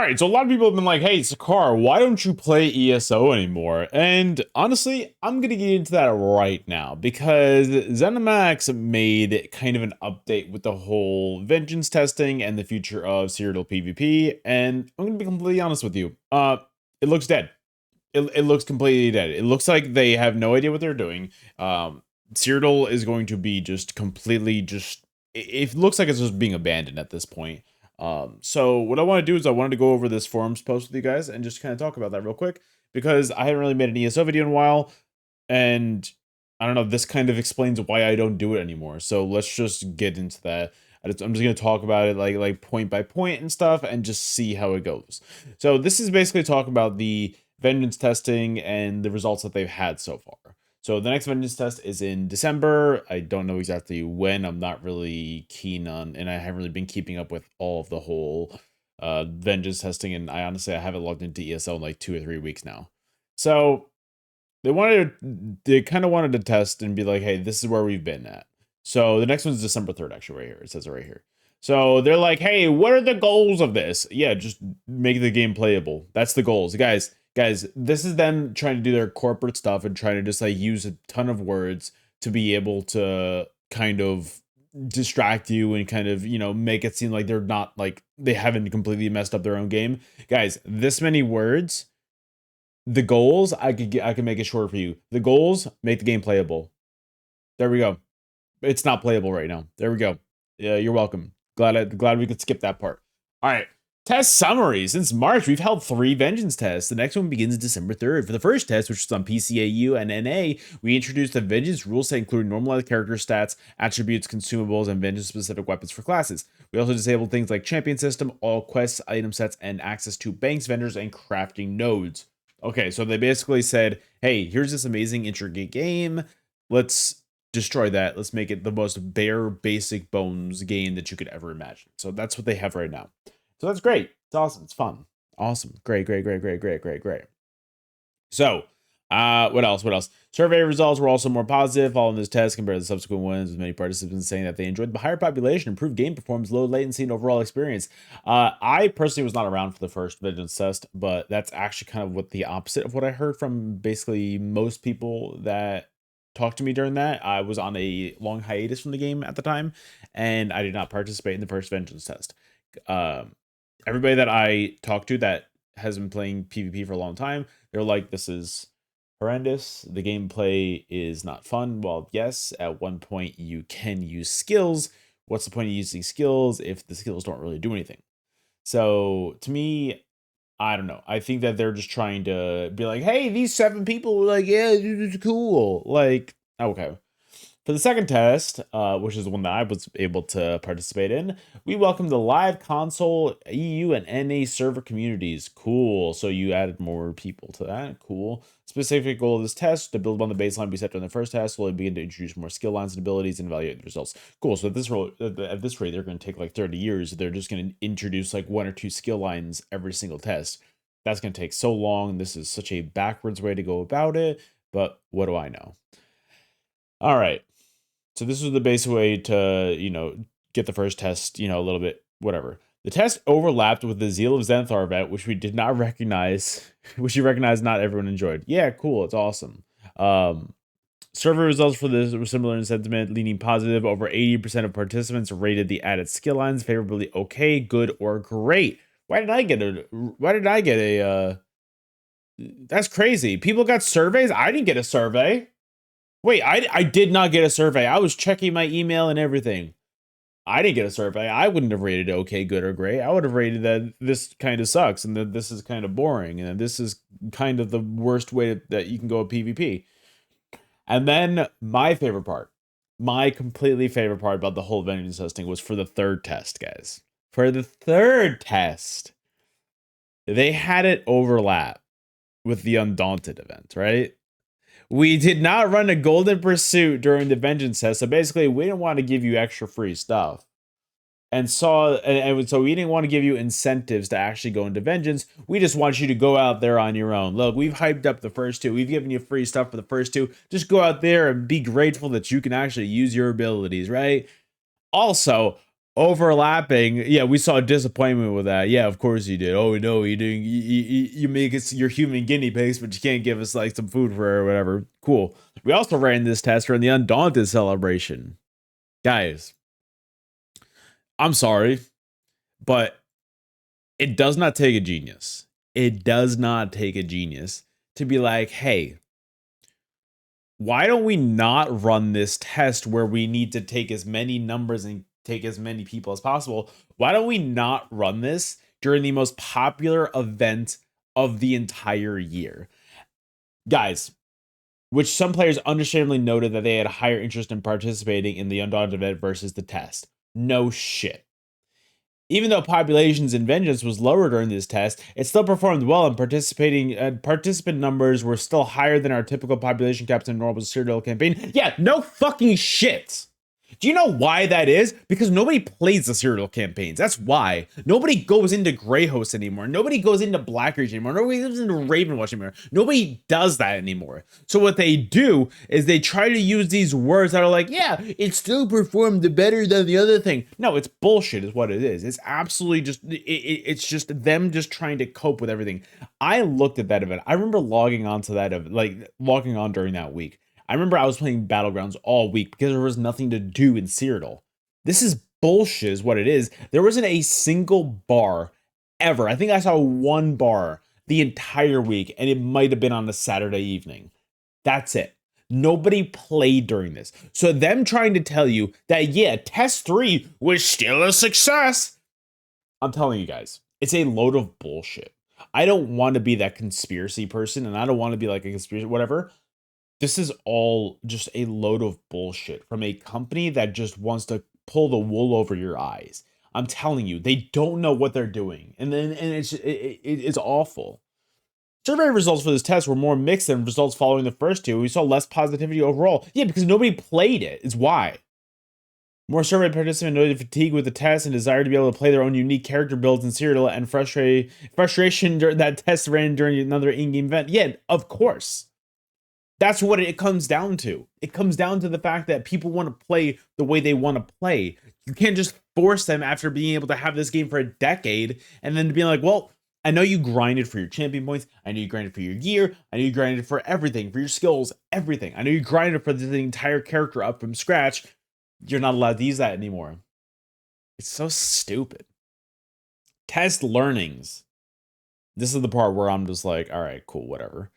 right, so a lot of people have been like, hey, Sakar, why don't you play ESO anymore? And honestly, I'm going to get into that right now because ZeniMax made kind of an update with the whole vengeance testing and the future of serial PvP. And I'm going to be completely honest with you. It looks dead. It looks completely dead. It looks like they have no idea what they're doing. Cyrodiil is going to be just completely it looks like it's just being abandoned at this point. So what I want to do is I wanted to go over this forums post with you guys and just kind of talk about that real quick because I haven't really made an ESO video in a while, and I don't know, this kind of explains why I don't do it anymore. So let's just get into that. I'm just gonna talk about it like point by point and stuff, and just see how it goes. So this is basically talking about the vengeance testing and the results that they've had so far. So the next vengeance test is in December. I don't know exactly when. I'm not really keen on, and I haven't really been keeping up with all of the whole vengeance testing. And I haven't logged into ESO in like 2 or 3 weeks now. So they kind of wanted to test and be like, hey, this is where we've been at. So the next one's December 3rd, actually, right here. It says it right here. So they're like, hey, what are the goals of this? Yeah, just make the game playable. That's the goals. Guys, this is them trying to do their corporate stuff and trying to just like use a ton of words to be able to kind of distract you and kind of, make it seem like they're not like they haven't completely messed up their own game. Guys, this many words, the goals, I can make it shorter for you. The goals, make the game playable. There we go. It's not playable right now. There we go. Yeah, you're welcome. Glad we could skip that part. All right. Test summary. Since March, we've held 3 vengeance tests. The next one begins December 3rd. For the first test, which was on PCAU and NA, we introduced the vengeance rule set, including normalized character stats, attributes, consumables, and vengeance-specific weapons for classes. We also disabled things like champion system, all quests, item sets, and access to banks, vendors, and crafting nodes. Okay, so they basically said, hey, here's this amazing intricate game. Let's destroy that. Let's make it the most bare, basic bones game that you could ever imagine. So that's what they have right now. So that's great. It's awesome. It's fun. Awesome. Great. So, what else? Survey results were also more positive following this test compared to the subsequent ones, with many participants saying that they enjoyed the higher population, improved game performance, low latency, and overall experience. I personally was not around for the first Vengeance test, but that's actually kind of what the opposite of what I heard from basically most people that talked to me during that. I was on a long hiatus from the game at the time, and I did not participate in the first Vengeance test. Everybody that I talked to that has been playing PvP for a long time, they're like, this is horrendous. The gameplay is not fun. Well, yes, at one point you can use skills. What's the point of using skills if the skills don't really do anything? So to me, I don't know. I think that they're just trying to be like, hey, these 7 people were like, yeah, it's cool. Like, okay. For the second test, which is the one that I was able to participate in, we welcomed the live console, EU, and NA server communities. Cool. So you added more people to that. Cool. Specific goal of this test, to build on the baseline we set during the first test, slowly begin to introduce more skill lines and abilities and evaluate the results. Cool. So at this rate, they're going to take like 30 years. They're just going to introduce like 1 or 2 skill lines every single test. That's going to take so long. This is such a backwards way to go about it. But what do I know? All right. So this was the basic way to, get the first test, a little bit, whatever. The test overlapped with the Zeal of Xanathar event, which we did not recognize, which you recognize not everyone enjoyed. Yeah, cool. It's awesome. Survey results for this were similar in sentiment, leaning positive. Over 80% of participants rated the added skill lines favorably okay, good, or great. Why did I get a, that's crazy. People got surveys? I didn't get a survey. Wait, I did not get a survey. I was checking my email and everything. I didn't get a survey. I wouldn't have rated it okay, good, or great. I would have rated that this kind of sucks and that this is kind of boring and that this is kind of the worst way that you can go at PvP. And then my favorite part, my completely favorite part about the whole vengeance testing was for the third test, guys. For the third test, they had it overlap with the Undaunted event, right? We did not run a golden pursuit during the vengeance test, so basically we didn't want to give you extra free stuff. And so we didn't want to give you incentives to actually go into vengeance. We just want you to go out there on your own. Look, we've hyped up the first 2. We've given you free stuff for the first 2. Just go out there and be grateful that you can actually use your abilities, right? Also, overlapping. Yeah, we saw disappointment with that. Yeah, of course you did. Oh no, you make us your human guinea pigs, but you can't give us like some food for or whatever. Cool. We also ran this test during the Undaunted celebration. Guys, I'm sorry, but it does not take a genius. It does not take a genius to be like, hey, why don't we not run this test where we need to take as many numbers and take as many people as possible? Why don't we not run this during the most popular event of the entire year? Guys, which some players understandably noted that they had a higher interest in participating in the Undaunted event versus the test. No shit. Even though populations in Vengeance was lower during this test, it still performed well, and participant numbers were still higher than our typical population caps in a normal serial campaign. Yeah, no fucking shit. Do you know why that is? Because nobody plays the serial campaigns. That's why. Nobody goes into Greyhost anymore. Nobody goes into Blackreach anymore. Nobody goes into Ravenwatch anymore. Nobody does that anymore. So what they do is they try to use these words that are like, yeah, it still performed better than the other thing. No, it's bullshit is what it is. It's absolutely just, it's just them just trying to cope with everything. I looked at that event. I remember logging on to that, like logging on during that week. I remember I was playing Battlegrounds all week because there was nothing to do in Cyrodiil. This is bullshit is what it is. There wasn't a single bar ever. I think I saw one bar the entire week, and it might have been on a Saturday evening. That's it. Nobody played during this. So them trying to tell you that, yeah, test 3 was still a success. I'm telling you guys, it's a load of bullshit. I don't want to be that conspiracy person, and I don't want to be like a conspiracy, whatever. This is all just a load of bullshit from a company that just wants to pull the wool over your eyes. I'm telling you, they don't know what they're doing, and it's awful. Survey results for this test were more mixed than results following the first two. We saw less positivity overall. Yeah, because nobody played it. Is why. More survey participants noted fatigue with the test and desire to be able to play their own unique character builds in Cyrodiil, and frustration during that test ran during another in-game event. Yeah, of course. That's what it comes down to. It comes down to the fact that people want to play the way they want to play. You can't just force them after being able to have this game for a decade and then be like, well, I know you grinded for your champion points. I know you grinded for your gear. I know you grinded for everything, for your skills, everything. I know you grinded for the entire character up from scratch. You're not allowed to use that anymore. It's so stupid. Test learnings. This is the part where I'm just like, all right, cool, whatever.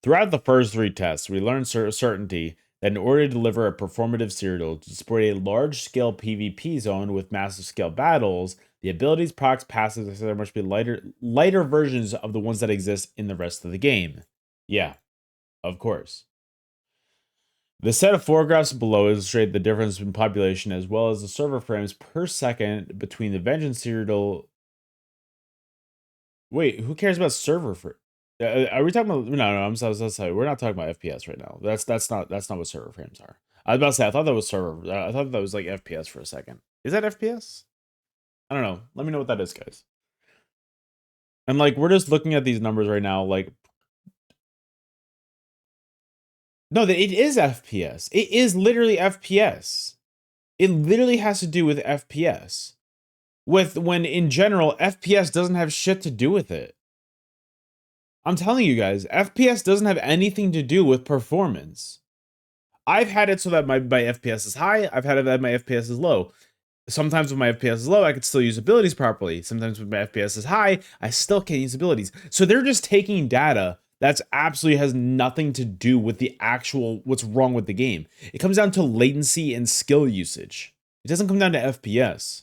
Throughout the first 3 tests, we learned certainty that in order to deliver a performative Cyrodiil to support a large-scale PvP zone with massive-scale battles, the abilities, procs, passives, etc. must be lighter versions of the ones that exist in the rest of the game. Yeah, of course. The set of photographs below illustrate the difference in population as well as the server frames per second between the Vengeance Cyrodiil. Wait, who cares about server for? Are we talking about? No, I'm sorry. We're not talking about FPS right now. That's not what server frames are. I was about to say I thought that was server. I thought that was like FPS for a second. Is that FPS? I don't know. Let me know what that is, guys. And like we're just looking at these numbers right now. Like, no, it is FPS. It is literally FPS. It literally has to do with FPS. When in general FPS doesn't have shit to do with it. I'm telling you guys, FPS doesn't have anything to do with performance. I've had it so that my FPS is high. I've had it that my FPS is low. Sometimes when my FPS is low, I could still use abilities properly. Sometimes when my FPS is high, I still can't use abilities. So they're just taking data that's absolutely has nothing to do with the actual what's wrong with the game. It comes down to latency and skill usage. It doesn't come down to FPS.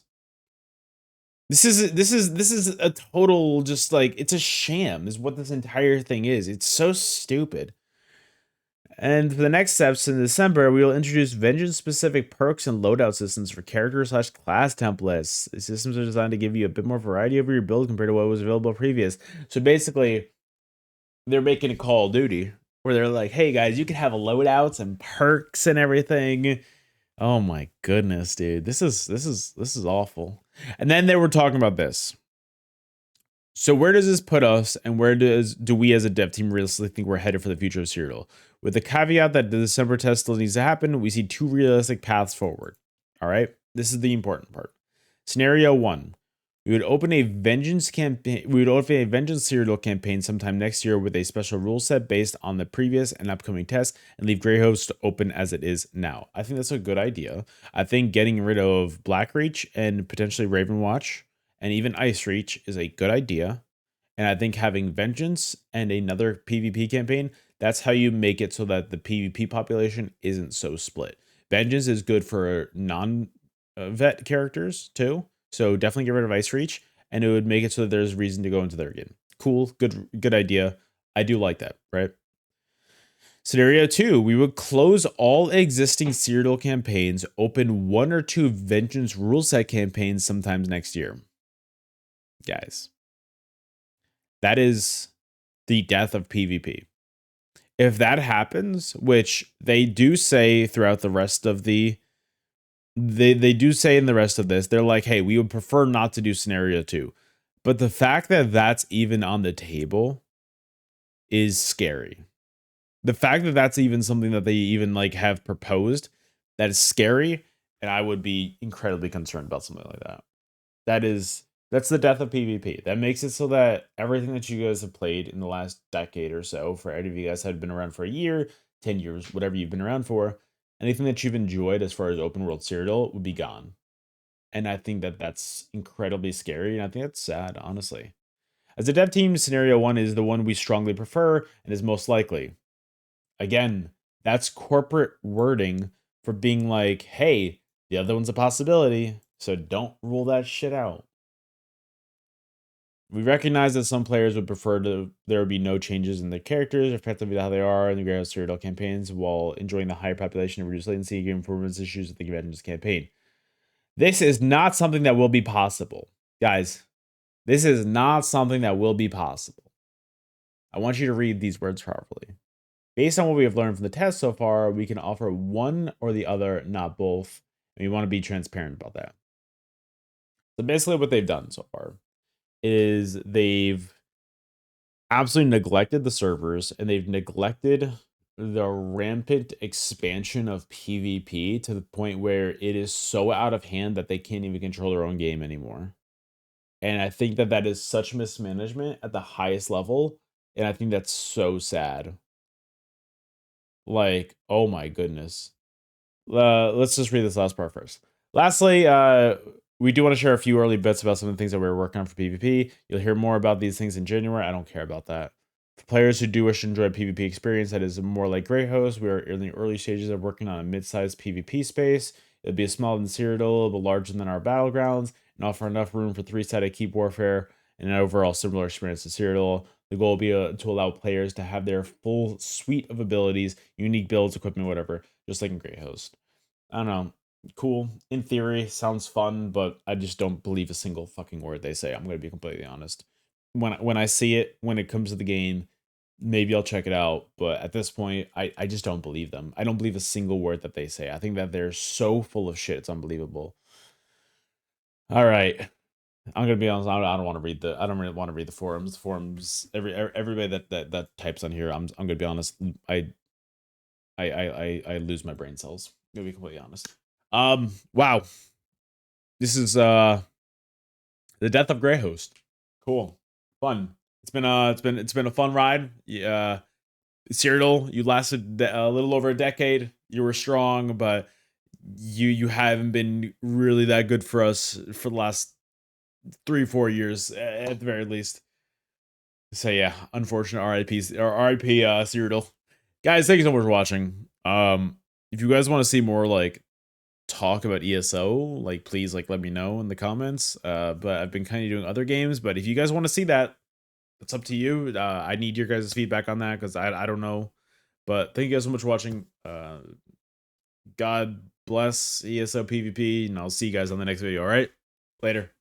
This is a total just like it's a sham is what this entire thing is. It's so stupid. And for the next steps in December, we will introduce Vengeance-specific perks and loadout systems for character/class templates. The systems are designed to give you a bit more variety over your build compared to what was available previous. So basically, they're making a Call of Duty where they're like, "Hey guys, you can have loadouts and perks and everything." Oh my goodness, dude. This is awful. And then they were talking about this. So where does this put us, and where do we as a dev team realistically think we're headed for the future of Cyrodiil? With the caveat that the December test still needs to happen, we see 2 realistic paths forward. All right, this is the important part. Scenario 1. We would open a vengeance campaign. We would open a vengeance serial campaign sometime next year with a special rule set based on the previous and upcoming tests, and leave Greyhost open as it is now. I think that's a good idea. I think getting rid of Blackreach and potentially Ravenwatch and even Ice Reach is a good idea. And I think having Vengeance and another PvP campaign, that's how you make it so that the PvP population isn't so split. Vengeance is good for non vet characters too. So definitely get rid of Ice Reach, and it would make it so that there's reason to go into their game. Cool, good idea. I do like that, right? Scenario 2, we would close all existing Cyrodiil campaigns, open 1 or 2 Vengeance rule set campaigns sometimes next year. Guys, that is the death of PvP. If that happens, which they do say throughout the rest of the they do say in the rest of this, they're like, hey, we would prefer not to do scenario 2. But the fact that that's even on the table is scary. The fact that that's even something that they even like have proposed, that is scary, and I would be incredibly concerned about something like that. That's the death of PvP. That makes it so that everything that you guys have played in the last decade or so, for any of you guys that have been around for a year, 10 years, whatever you've been around for, anything that you've enjoyed as far as open world Cyrodiil would be gone. And I think that that's incredibly scary, and I think that's sad, honestly. As a dev team, scenario 1 is the one we strongly prefer and is most likely. Again, that's corporate wording for being like, hey, the other one's a possibility, so don't rule that shit out. We recognize that some players would prefer there be no changes in their characters, effectively how they are in the Greyhound Cyrodiil campaigns, while enjoying the higher population and reduced latency, game performance issues with the Vengeance campaign. This is not something that will be possible. Guys, this is not something that will be possible. I want you to read these words properly. Based on what we have learned from the test so far, we can offer one or the other, not both. And we want to be transparent about that. So basically what they've done so far is they've absolutely neglected the servers, and they've neglected the rampant expansion of PvP to the point where it is so out of hand that they can't even control their own game anymore. And I think that that is such mismanagement at the highest level, and I think that's so sad. Like, oh my goodness. Let's just read this last part first. Lastly, we do want to share a few early bits about some of the things that we're working on for PvP. You'll hear more about these things in January. I don't care about that. For players who do wish to enjoy a PvP experience that is more like Greyhost, we are in the early stages of working on a mid-sized PvP space. It'll be smaller than Cyrodiil, but larger than our battlegrounds, and offer enough room for 3-sided keep warfare and an overall similar experience to Cyrodiil. The goal will be to allow players to have their full suite of abilities, unique builds, equipment, whatever, just like in Greyhost. I don't know. Cool. In theory, sounds fun, but I just don't believe a single fucking word they say. I'm going to be completely honest. When I see it, when it comes to the game, maybe I'll check it out. But at this point, I just don't believe them. I don't believe a single word that they say. I think that they're so full of shit. It's unbelievable. All right. I'm gonna be honest. I don't want to read the. I don't really want to read the forums. Forums. Everybody that types on here. I'm gonna be honest. I lose my brain cells. I'm gonna be completely honest. Wow. This is the death of Greyhost. Cool. Fun. It's been a fun ride. Yeah. Cyrodiil, you lasted a little over a decade. You were strong, but you haven't been really that good for us for the last 3-4 years at the very least. So yeah, unfortunate RIPs or RIP Cyrodiil. Guys, thank you so much for watching. If you guys want to see more like talk about ESO, like please like let me know in the comments. But I've been kind of doing other games, but if you guys want to see that, it's up to you. I need your guys' feedback on that because I don't know. But thank you guys so much for watching. God bless ESO PvP, and I'll see you guys on the next video. All right, later.